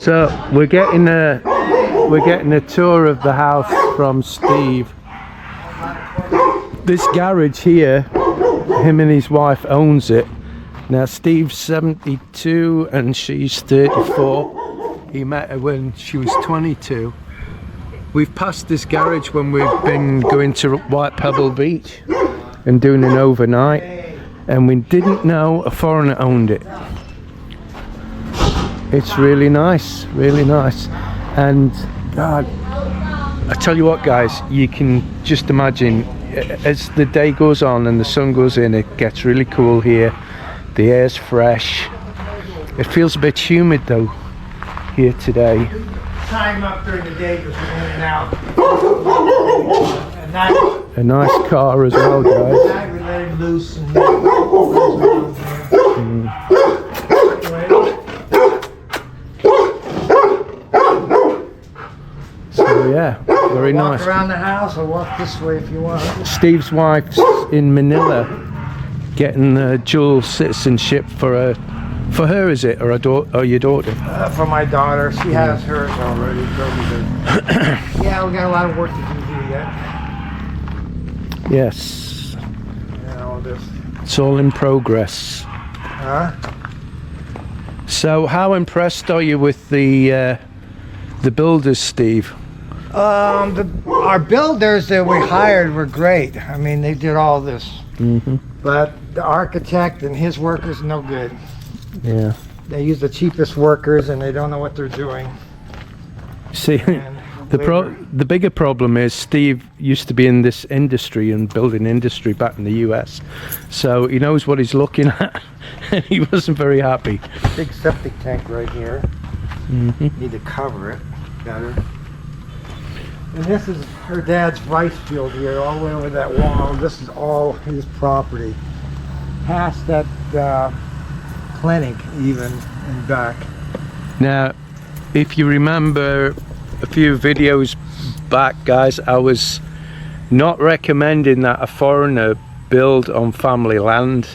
So we're getting a tour of the house from Steve. This garage here, him and his wife owns it. Now Steve's 72 and she's 34. He met her when she was 22. We've passed this garage when we've been going to White Pebble Beach and doing an overnight, and we didn't know a foreigner owned it. It's really nice, really nice. And God, I tell you what guys, you can just imagine as the day goes on and the sun goes in, it gets really cool here. The air's fresh. It feels a bit humid though here today. Time up during the day because we're in and out. A nice car as well, guys. At night we let him loose and So yeah, very nice. Walk around the house or walk this way if you want. Steve's wife's in Manila getting dual citizenship for her, is it, or your daughter? For my daughter, she has hers already. Yeah, we got a lot of work to do here yet. Yes. Yeah, all this. It's all in progress. Huh? So, how impressed are you with the builders, Steve? Our builders that we hired were great. I mean, they did all this. Mm-hmm. But the architect and his workers, no good. Yeah. They use the cheapest workers and they don't know what they're doing. See, the bigger problem is Steve used to be in this industry and building industry back in the US, so he knows what he's looking at, and he wasn't very happy. Big septic tank right here. Mm-hmm. Need to cover it better. And this is her dad's rice field here, all the way over that wall. This is all his property. Past that clinic even and back. Now, if you remember a few videos back, guys, I was not recommending that a foreigner build on family land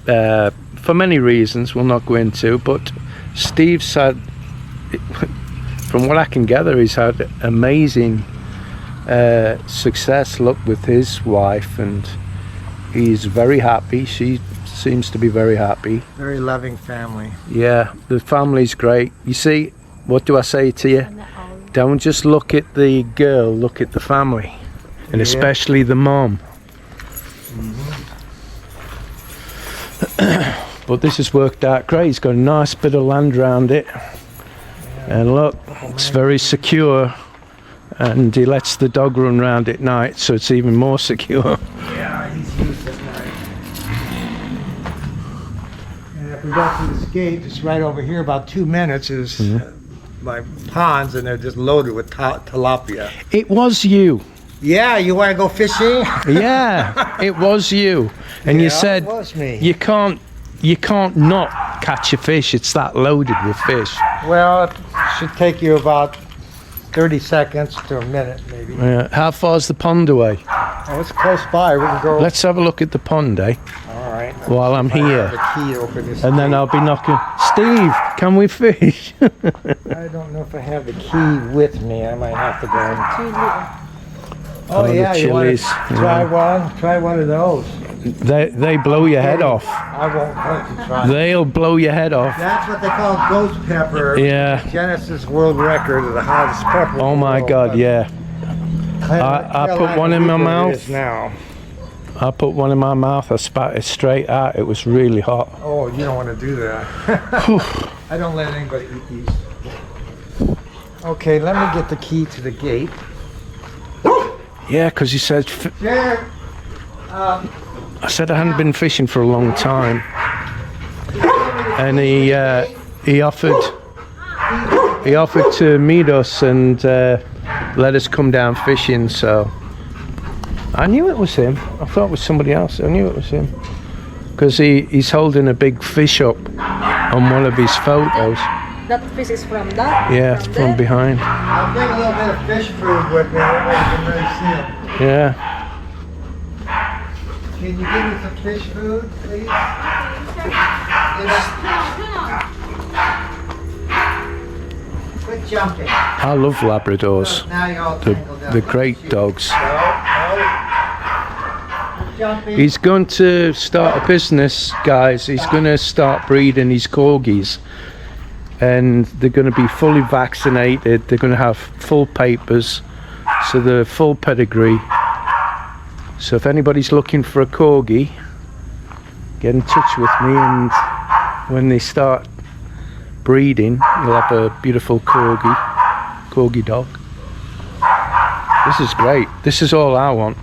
for many reasons we'll not go into, but Steve's had, from what I can gather, he's had amazing success, look, with his wife, and he's very happy. She seems to be very happy. Very loving family. Yeah, the family's great. You see, what do I say to you? Don't just look at the girl, look at the family, and especially the mom. Mm-hmm. But this has worked out great. He's got a nice bit of land around it, and look, it's very secure, and he lets the dog run around at night, so it's even more secure. Yeah, he's used at night. And if we go through this gate, it's right over here, about 2 minutes is my ponds, and they're just loaded with tilapia. It was you. Yeah, you want to go fishing? Yeah, it was you. And you said it was me. you can't not catch a fish. It's that loaded with fish. Well, it should take you about 30 seconds to a minute, maybe. Yeah. How far's the pond away? Oh, it's close by. We can go. Let's have a look at the pond, eh? All right. While I'm here. The key to open this and then I'll be knocking. Steve, can we fish? I don't know if I have the key with me. I might have to go. Oh yeah, you want to try one of those. They blow your head off. I won't let you try. They'll blow your head off. That's what they call ghost pepper. Yeah. Guinness World Record of the hottest pepper. Oh my God, yeah. I put one in my mouth. Now. I put one in my mouth. I spat it straight out. It was really hot. Oh, you don't want to do that. I don't let anybody eat these. Okay, let me get the key to the gate. Yeah, because he said. I said I hadn't been fishing for a long time, and he offered to meet us and let us come down fishing. So I knew it was him. I thought it was somebody else. I knew it was him because he's holding a big fish up on one of his photos. That fish is from that? Yeah, it's from behind. I'll bring a little bit of fish food with me. That way you can really see them. Yeah. Can you give me some fish food, please? jumping. I love Labradors. Now you're all tangled up. They're great dogs. Jumping. He's going to start a business, guys. He's going to start breeding his corgis. And they're going to be fully vaccinated. They're going to have full papers. So they're full pedigree. So if anybody's looking for a corgi, get in touch with me, and when they start breeding, you'll have a beautiful corgi dog. This is great. This is all I want.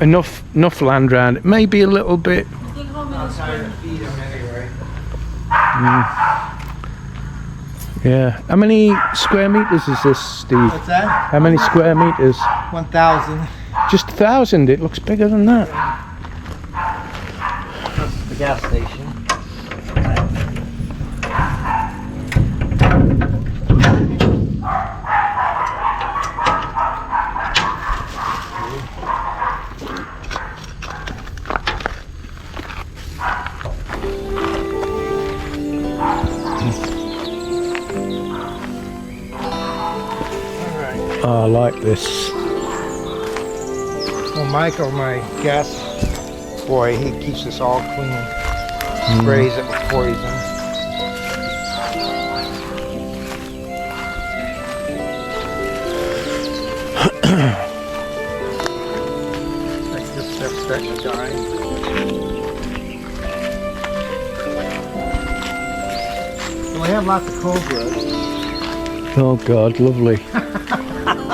enough land around it. Maybe a little bit. Yeah. How many square meters is this, Steve? What's that? How many square meters? 1,000. Just 1,000. It looks bigger than that. That's the gas station. Oh, I like this. Well, Michael, my gas boy, he keeps us all clean. Sprays it with poison. Like this stuff's starting to die. So we have lots of cobras, Oh God, lovely.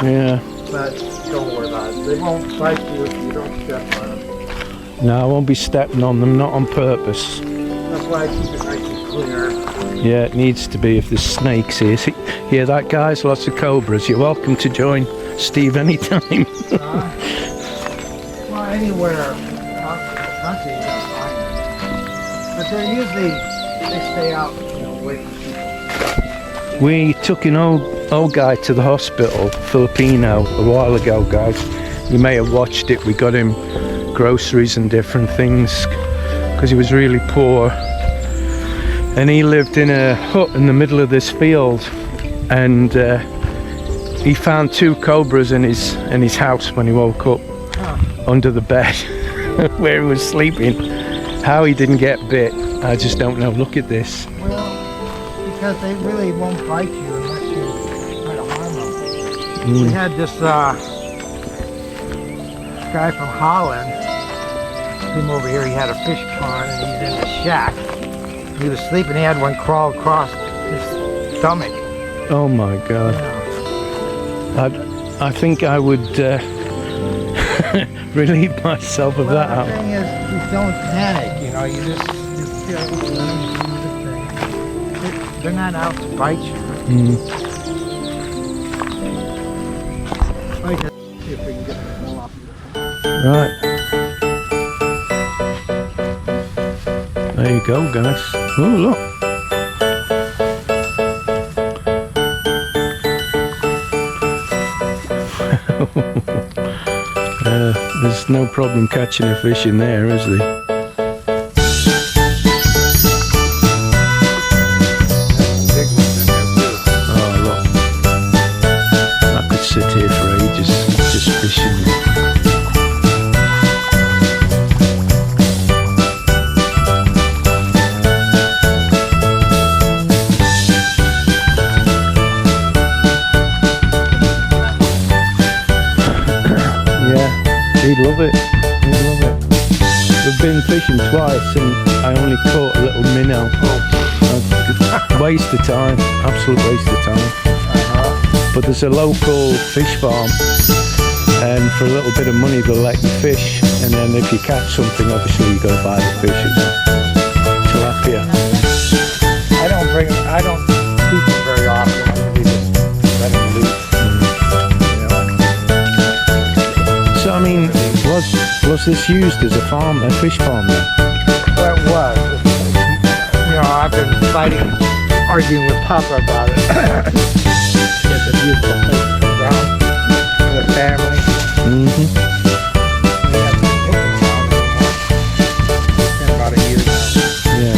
Yeah. but don't worry about it. They won't bite you if you don't step on them. No, I won't be stepping on them, not on purpose. That's why I keep it nice and clear. Yeah, it needs to be if there's snakes here. See, hear that, guys? Lots of cobras. You're welcome to join Steve anytime. Well, anywhere out in the country you can find them. But they're usually, they stay out, away from people. We took an old guy to the hospital, Filipino, a while ago, guys. You may have watched it. We got him groceries and different things because he was really poor. And he lived in a hut in the middle of this field, and he found 2 cobras in his house when he woke up under the bed where he was sleeping. How he didn't get bit, I just don't know. Look at this. Well, because they really won't bite you unless you try to harm them. We had this guy from Holland came over here. He had a fish pond and he's in the shack. He was sleeping. He had one crawl across his stomach. Oh my God. I think I would relieve myself of that. The thing is, you don't panic. You just let them do the thing. They're not out to bite you. I just see if we can get them off. Right. There you go, guys. Oh, look. There's no problem catching a fish in there, is there? Oh, look. I could sit here for ages just fishing. He'd love it. He'd love it. We've been fishing twice and I only caught a little minnow. Waste of time. Absolute waste of time. But there's a local fish farm, and for a little bit of money they'll let you fish, and then if you catch something, obviously you got to buy the fish. Tilapia. I don't keep them very often. I usually just let them loose. So I mean, was this used as a farm, a fish farm then? Well, it was. I've been arguing with Papa about it. It's a beautiful place to come down for the family. We haven't been taken down anymore. It's been about a year now. Yeah.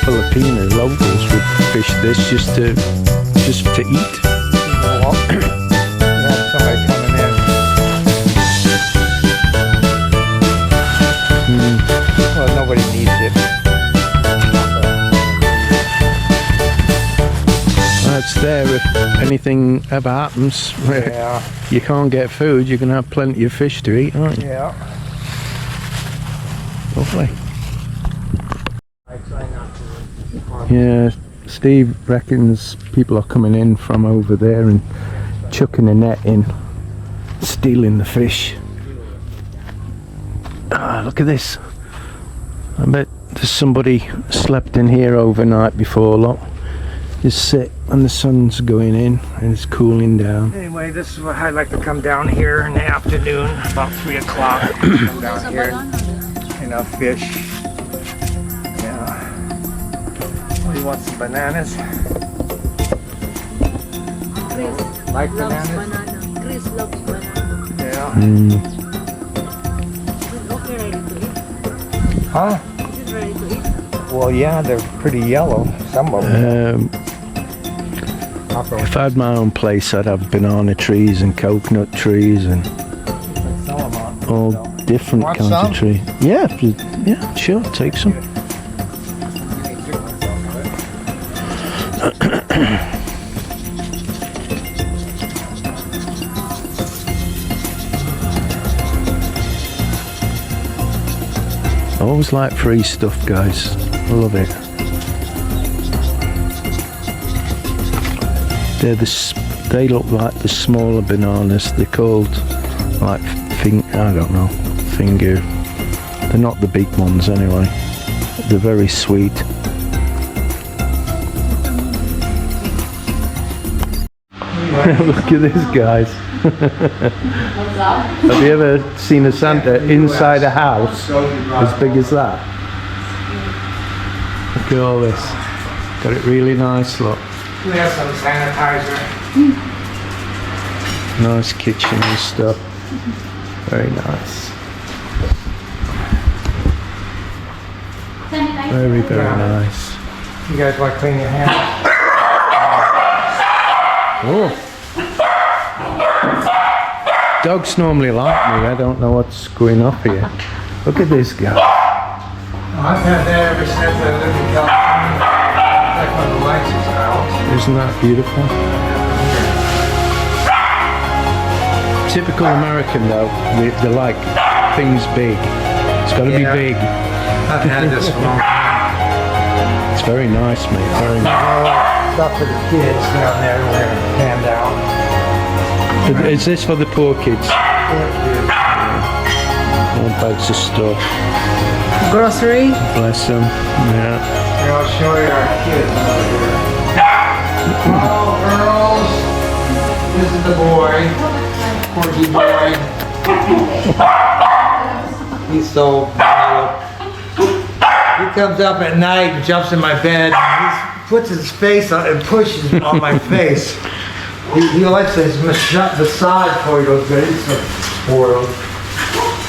Filipino locals would fish this just to eat. Well, you have somebody coming in. Well, nobody needs it. It's there if anything ever happens. Yeah. You can't get food, you can have plenty of fish to eat, aren't you? Yeah. Lovely. I try not to. Yeah, Steve reckons people are coming in from over there and chucking a net in, stealing the fish. Ah, look at this. I bet there's somebody slept in here overnight before, look. Just sit when the sun's going in and it's cooling down. Anyway, this is what I like to come down here in the afternoon, about 3 o'clock. Come down here, fish. Yeah. Oh, you want some bananas? Chris Like loves bananas? banana. Chris loves banana. Yeah. Is it okay ready to eat? Huh? Is it ready to eat? Well, yeah, they're pretty yellow. Some of them. If I had my own place, I'd have banana trees and coconut trees and all different Want kinds some? of trees. Yeah, yeah, sure, take some. I always like free stuff, guys. I love it. They look like the smaller bananas. They're called like I don't know, finger. They're not the big ones anyway. They're very sweet. Look at this, guys. Have you ever seen a Santa inside a house as big as that? Look at all this. Got it really nice, look. We have some sanitizer. Nice kitchen and stuff. Very nice. Very, very nice. You guys want to clean your hands? Oh. Dogs normally like me. I don't know what's going up here. Look at this guy. I've had that ever since I lived in California. Like when the lights is out. Isn't that beautiful? Typical American though, they like things big. It's got to be Yeah. big. I've had this for a long time. It's very nice, mate. Very nice. Stuff for the kids down there where they're panned out. Is this for the poor kids? All bags of stuff. Grocery. Bless them. Yeah. Here, I'll show you our kids over here. Oh, girls. This is the boy. Corgi boy. He's so cute. He comes up at night and jumps in my bed. And he puts his face on and pushes on my face. He likes his massage before he goes to bed. He's so spoiled.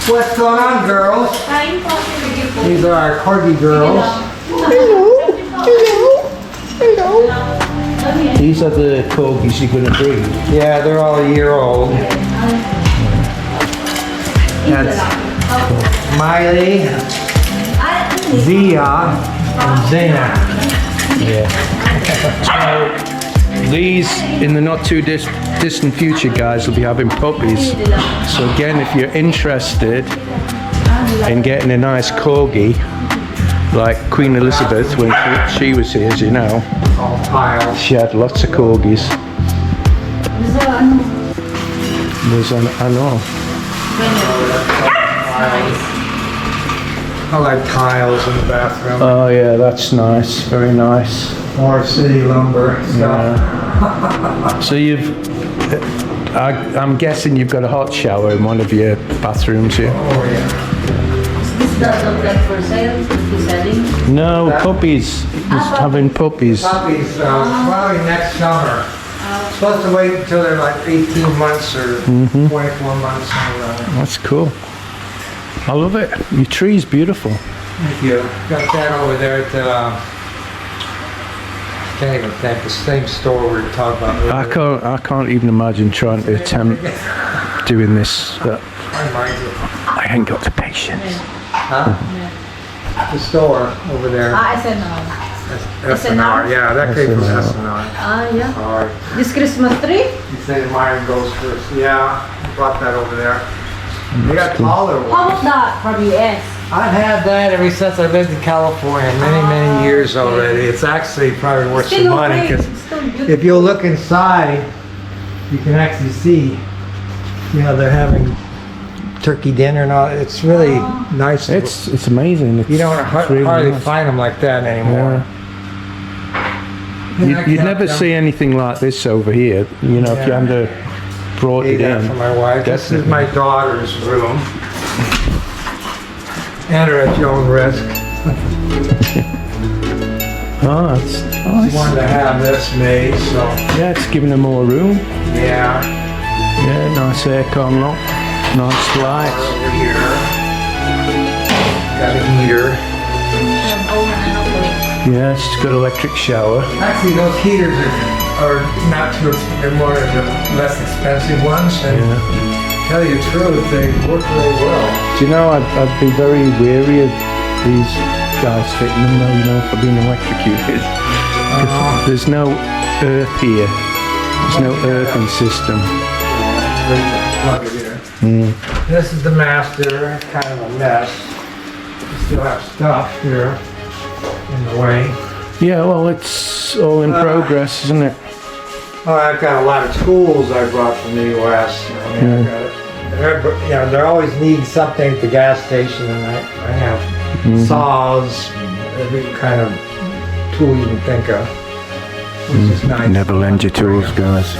What's going on, girls? These are our corgi girls. These are the corgis you're going to breed. Yeah, they're all a year old. That's Miley, Zia, and Zena. Yeah. So these, in the not too distant future, guys, will be having puppies. So again, if you're interested in getting a nice corgi, like Queen Elizabeth when she was here, as you know, All piled. she had lots of corgis. There's an, I know. I like tiles in the bathroom. Oh yeah, that's nice. Very nice. More city lumber stuff. Yeah. So I'm guessing you've got a hot shower in one of your bathrooms here. Oh yeah. Is this dog like for sale? He's selling? No, puppies. He's having puppies. Puppies, probably next summer. Supposed to wait until they're like 18 months or 24 months. That's cool. I love it. Your tree's beautiful. Thank you. Got that over there at can't even think. The same store we were talking about earlier. I can't even imagine trying to attempt doing this. I ain't got the patience. Huh? The store over there. SNR. Yeah, that came from SNR. Yeah. Alright. This Christmas tree? You say mine goes first. Yeah, I brought that over there. They got taller ones. How about that from US? I've had that ever since I lived in California, many years already. It's actually probably worth some money because if you look inside, you can actually see, you know, they're having turkey dinner and all. It's really nice. It's amazing. You don't really hardly nice. find them like that anymore. Yeah. You'd never see anything like this over here. You know, if you hadn't brought it in. For my wife. This is my daughter's room. Enter at your own risk. Oh, that's nice. She wanted to have this made, so Yeah, it's giving them more room. yeah. Yeah, nice aircon lock. Nice lights. Over here. Got a heater. Yeah, it's got electric shower. Actually, those heaters are not too. They're more of the less expensive ones, and tell you the truth, they work really well. Do you know, I'd be very wary of these guys fitting them though, you know, for being electrocuted. There's no earth here. There's no earthing system. Plug it in. This is the master. It's kind of a mess. We still have stuff here in the way. Yeah, well, it's all in progress, isn't it? Oh, I've got a lot of tools I brought from the U.S. I mean, they always need something at the gas station, and I have saws, every kind of tool you can think of, which is nice. Never lend your tools, guys.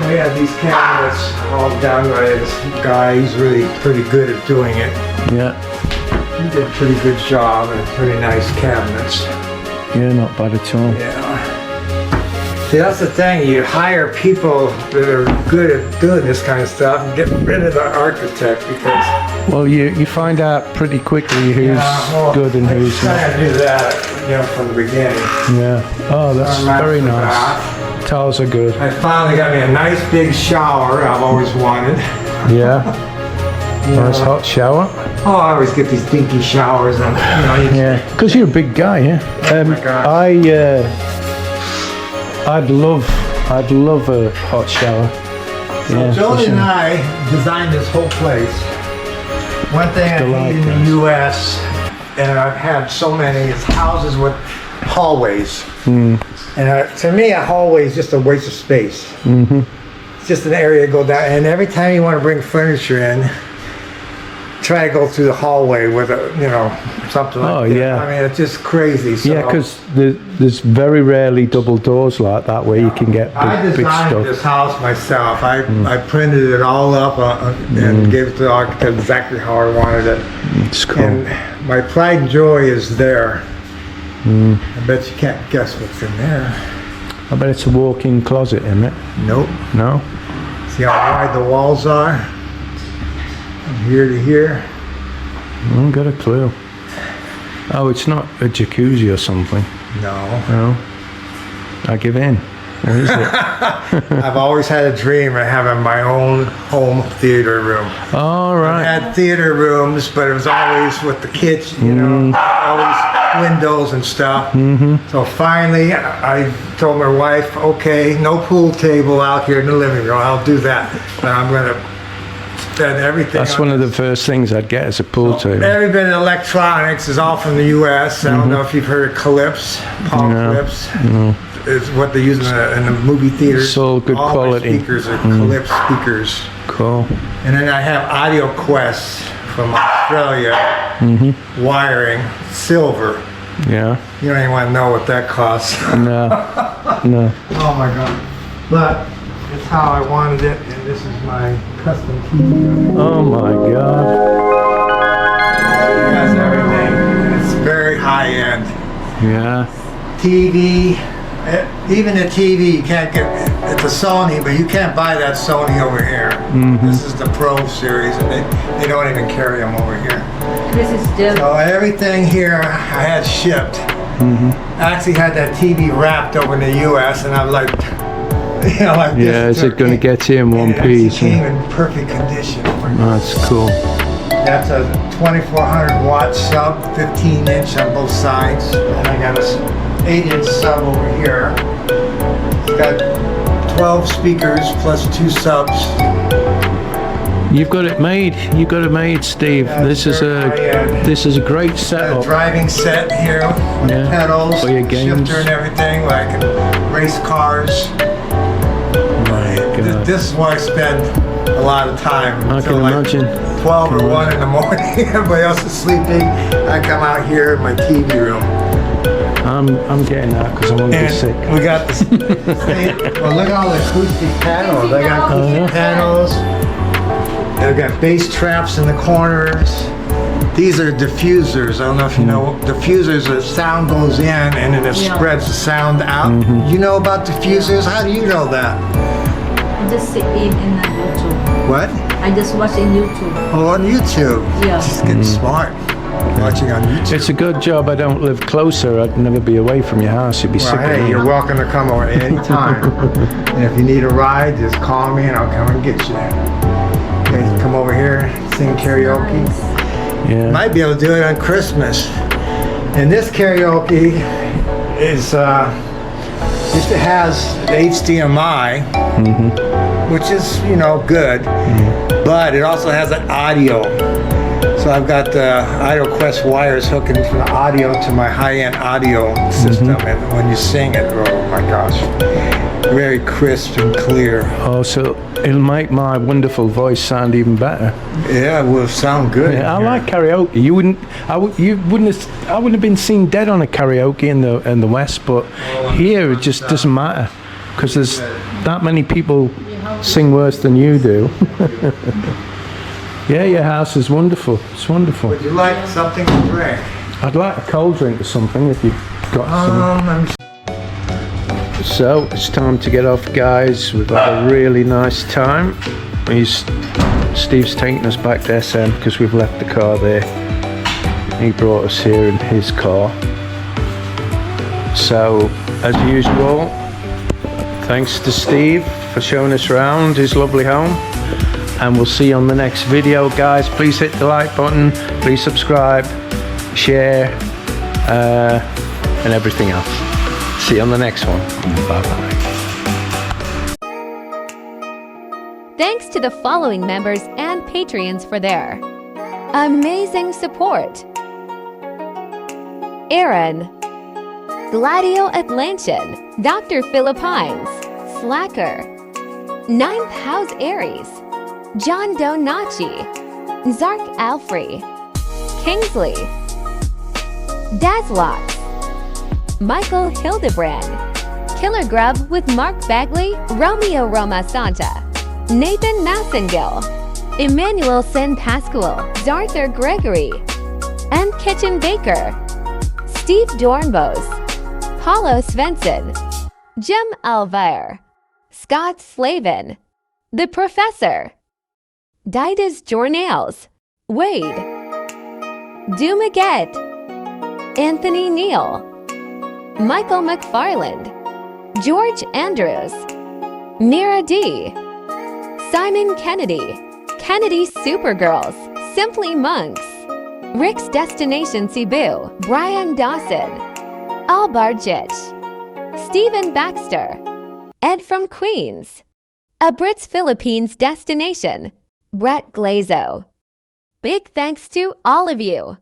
We have these cabinets all done by this guy. He's really pretty good at doing it. Yeah. He did a pretty good job and pretty nice cabinets. Yeah, not bad at all. Yeah. See, that's the thing. You hire people that are good at doing this kind of stuff and get rid of the architect because... Well, you find out pretty quickly who's good and who's I not. tried to do that, you know, from the beginning. Yeah. Oh, that's very nice. Tiles are good. I finally got me a nice big shower I've always wanted. Yeah. Nice hot shower. Oh, I always get these dinky showers and, you know, Yeah, because you're a big guy, yeah. my gosh. I'd love a hot shower. Yeah, Jody for and sure. I designed this whole place. One thing I hate in the U.S., and I've had so many, is houses with hallways. And to me, a hallway is just a waste of space. It's just an area to go down, and every time you want to bring furniture in, try to go through the hallway with a, you know, something like that. Oh, yeah. I mean, it's just crazy. So Yeah, because there's very rarely double doors like that where you can get I big designed stuff. this house myself. I printed it all up and gave it to the architect exactly how I wanted it. It's cool. And my pride and joy is there. I bet you can't guess what's in there. I bet it's a walk-in closet, isn't it? Nope. No? See how wide the walls are? From here to here. I haven't got a clue. Oh, it's not a jacuzzi or something. No. No. I give in. What is it? I've always had a dream of having my own home theater room. All I right. had theater rooms, but it was always with the kitchen, you know, always windows and stuff. So finally, I told my wife, okay, no pool table out here in the living room. I'll do that. But I'm going to spend everything. That's one of the first things I'd get as a pool table. Every bit of electronics is all from the U.S. I don't know if you've heard of Calypse, Paul Calypse. It's what they use in the movie theaters. It's all good quality. My speakers are Calypse speakers. Cool. And then I have Audio Quest from Australia, wiring, silver. Yeah. You don't even want to know what that costs. No. No. Oh my God. But it's how I wanted it, and this is my custom TV. Oh my God. That's everything. It's very high end. Yeah. TV, even the TV you can't get, it's a Sony, but you can't buy that Sony over here. This is the Pro series, and they don't even carry them over here. This is the... So everything here I had shipped. I actually had that TV wrapped over in the U.S. and I'm like, you know, like Yeah, this is it going to get here in one it piece? actually came in perfect condition. That's cool. That's a 2400 watt sub, 15 inch on both sides, and I got a 8-inch sub over here. It's got 12 speakers plus 2 subs. You've got it made. You've got it made, Steve. Yeah, this is sure, a great A setup. driving set here with Yeah, pedals, for your games. shifter and everything, where I can race cars. My God. This is where I spend a lot of time. I until can like imagine. 12 or 1 in the morning. Everybody else is sleeping. I come out here in my TV room. I'm getting that because I won't be And sick. we got this. Well, look at all the acoustic panels. I got acoustic panels. I've got bass traps in the corners. These are diffusers. I don't know if you know. Diffusers, the sound goes in and then it spreads the sound out. You know about diffusers? How do you know that? I just see it in YouTube. What? I just watch in YouTube. Oh, on YouTube. Yeah. Just getting smart. Watching on YouTube. It's a good job I don't live closer. I'd never be away from your house. You'd be sick Well, of hey, me. you're welcome to come over any time. And if you need a ride, just call me and I'll come and get you. Okay, come over here, sing karaoke. Yeah. Might be able to do it on Christmas. And this karaoke is it has HDMI, which is, you know, good, but it also has an audio. So I've got the Quest wires hooking from the audio to my high-end audio system, and when you sing it, oh my gosh, very crisp and clear. Oh, so it'll make my wonderful voice sound even better. Yeah, it will sound good. Yeah, I in like here. karaoke. I wouldn't have been seen dead on a karaoke in the West, but here it just doesn't matter because there's that many people sing worse than you do. Yeah, your house is wonderful. It's wonderful. Would you like something to drink? I'd like a cold drink or something if you've got some. Let me So it's time to get off, guys. We've had a really nice time. Steve's taking us back to SM because we've left the car there. He brought us here in his car. So, as usual, thanks to Steve for showing us around his lovely home. And we'll see you on the next video, guys. Please hit the like button. Please subscribe, share, and everything else. See you on the next one. Bye-bye. Thanks to the following members and Patreons for their amazing support: Aaron, Gladio Atlantian, Dr. Philippines, Slacker, Ninth House Aries, John Donachi, Zark Alfrey, Kingsley, Dazlox, Michael Hildebrand, Killer Grub with Mark Bagley, Romeo Roma Santa, Nathan Massengill, Emmanuel Sen Pascual, Zarther Gregory, and Kitchen Baker, Steve Dornbos, Paulo Svensson, Jim Alvire, Scott Slavin, The Professor, Didas Jornales, Wade, Dumaget, Anthony Neal, Michael McFarland, George Andrews, Mira D, Simon Kennedy, Kennedy Supergirls, Simply Monks, Rick's Destination Cebu, Brian Dawson, Albar Jitch, Stephen Baxter, Ed from Queens, A Brit's Philippines Destination, Brett Glazo. Big thanks to all of you.